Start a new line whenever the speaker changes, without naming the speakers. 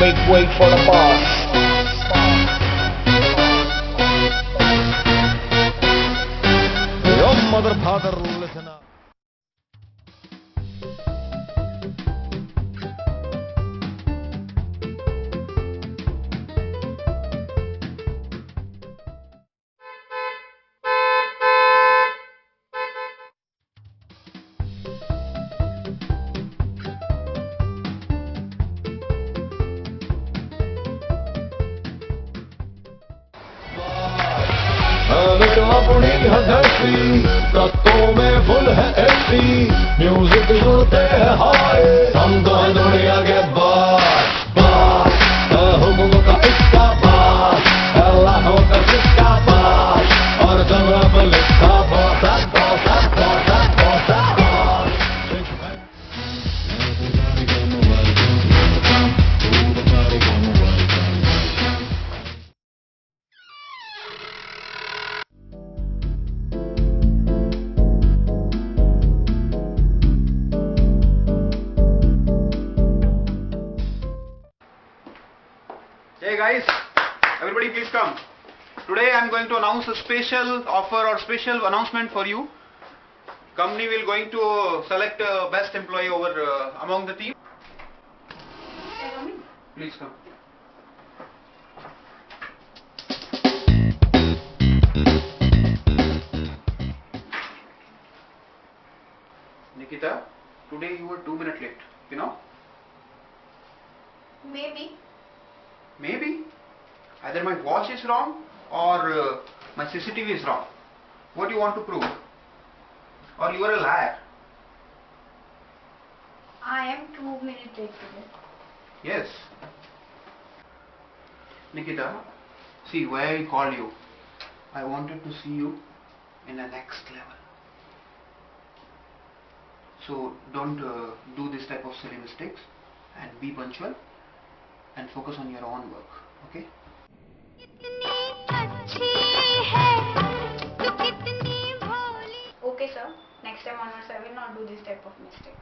Make way for the boss.
Your mother, father, listen up. अपनी हंसी तत्वों में फुल है एसी म्यूजिक सुनते हैं हाय हम तो हैं दुनिया के बास बास हुकुम का इसका बास लाखों का सिक्का बास और जगह पर लिखा बोसा बोसा बोसा बोसा
Hey guys, everybody please come. Today I am going to announce a special offer or special announcement for you. Company will going to select best employee over among the team. Please come. Nikita, today you were 2 minutes late, you know?
Maybe.
Maybe. Either my watch is wrong or my CCTV is wrong. What do you want to prove? Or you are a liar?
I am 2 minutes late today.
Yes. Nikita, see why I called you. I wanted to see you in the next level. So don't do this type of silly mistakes and be punctual and focus on your own work. Okay?
Okay, sir. Next time onwards, I will not do this type of mistake.